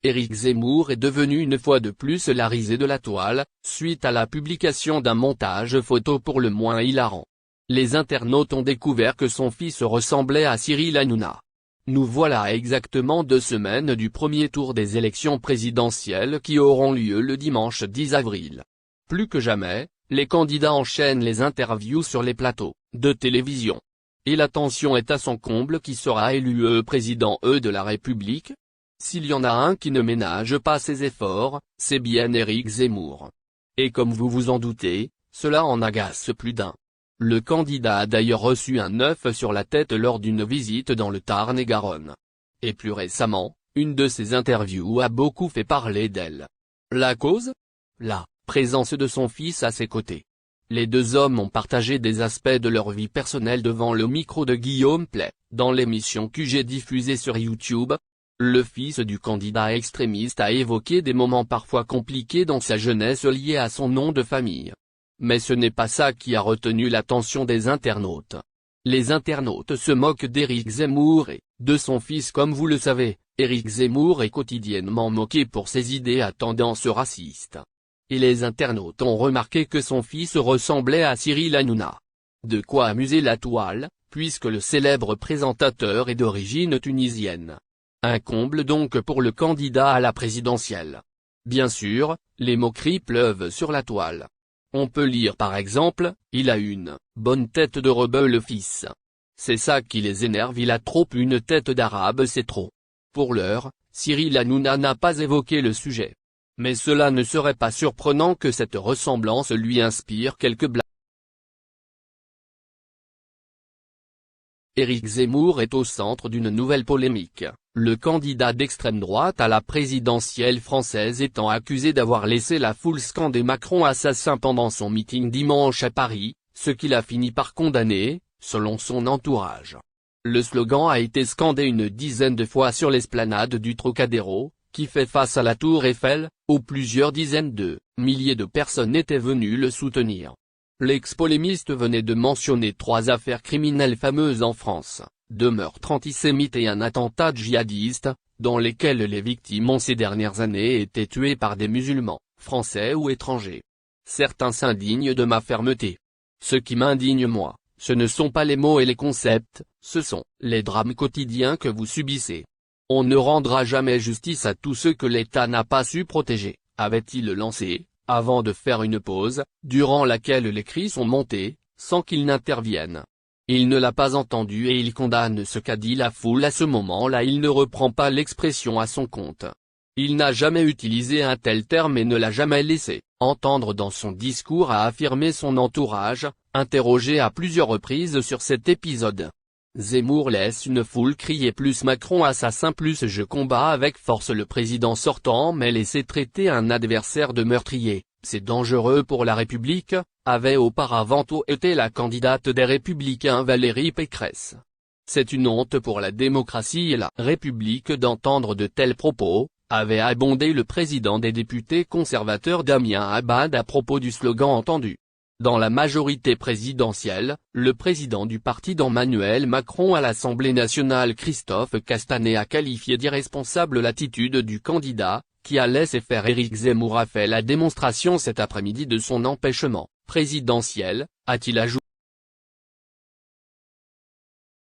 Éric Zemmour est devenu une fois de plus la risée de la toile, suite à la publication d'un montage photo pour le moins hilarant. Les internautes ont découvert que son fils ressemblait à Cyril Hanouna. Nous voilà à exactement 2 semaines du premier tour des élections présidentielles qui auront lieu le dimanche 10 avril. Plus que jamais, les candidats enchaînent les interviews sur les plateaux de télévision. Et la tension est à son comble: qui sera élu président de la République? S'il y en a un qui ne ménage pas ses efforts, c'est bien Éric Zemmour. Et comme vous vous en doutez, cela en agace plus d'un. Le candidat a d'ailleurs reçu un œuf sur la tête lors d'une visite dans le Tarn-et-Garonne. Et plus récemment, une de ses interviews a beaucoup fait parler d'elle. La cause? La présence de son fils à ses côtés. Les deux hommes ont partagé des aspects de leur vie personnelle devant le micro de Guillaume Pley, dans l'émission QG diffusée sur YouTube. Le fils du candidat extrémiste a évoqué des moments parfois compliqués dans sa jeunesse liés à son nom de famille. Mais ce n'est pas ça qui a retenu l'attention des internautes. Les internautes se moquent d'Éric Zemmour et de son fils. Comme vous le savez, Éric Zemmour est quotidiennement moqué pour ses idées à tendance raciste. Et les internautes ont remarqué que son fils ressemblait à Cyril Hanouna. De quoi amuser la toile, puisque le célèbre présentateur est d'origine tunisienne. Un comble donc pour le candidat à la présidentielle. Bien sûr, les moqueries pleuvent sur la toile. On peut lire par exemple: il a une bonne tête de rebeu le fils. C'est ça qui les énerve, il a trop une tête d'arabe, c'est trop. Pour l'heure, Cyril Hanouna n'a pas évoqué le sujet. Mais cela ne serait pas surprenant que cette ressemblance lui inspire quelques blagues. Éric Zemmour est au centre d'une nouvelle polémique, le candidat d'extrême droite à la présidentielle française étant accusé d'avoir laissé la foule scander Macron assassin pendant son meeting dimanche à Paris, ce qu'il a fini par condamner, selon son entourage. Le slogan a été scandé une dizaine de fois sur l'esplanade du Trocadéro, qui fait face à la Tour Eiffel, où plusieurs dizaines de milliers de personnes étaient venues le soutenir. L'ex-polémiste venait de mentionner 3 affaires criminelles fameuses en France, 2 meurtres antisémites et un attentat djihadiste, dans lesquels les victimes ont ces dernières années été tuées par des musulmans, français ou étrangers. Certains s'indignent de ma fermeté. Ce qui m'indigne moi, ce ne sont pas les mots et les concepts, ce sont les drames quotidiens que vous subissez. On ne rendra jamais justice à tous ceux que l'État n'a pas su protéger, avait-il lancé, avant de faire une pause, durant laquelle les cris sont montés, sans qu'il n'intervienne. Il ne l'a pas entendu et il condamne ce qu'a dit la foule à ce moment-là. Il ne reprend pas l'expression à son compte. Il n'a jamais utilisé un tel terme et ne l'a jamais laissé entendre dans son discours, a affirmé son entourage, interrogé à plusieurs reprises sur cet épisode. Zemmour laisse une foule crier plus Macron assassin plus je combats avec force le président sortant, mais laisser traiter un adversaire de meurtrier, c'est dangereux pour la République, avait auparavant été la candidate des Républicains Valérie Pécresse. C'est une honte pour la démocratie et la République d'entendre de tels propos, avait abondé le président des députés conservateurs Damien Abad à propos du slogan entendu. Dans la majorité présidentielle, le président du parti d'Emmanuel Macron à l'Assemblée nationale Christophe Castaner a qualifié d'irresponsable l'attitude du candidat, qui a laissé faire. Éric Zemmour a fait la démonstration cet après-midi de son empêchement présidentiel, a-t-il ajouté.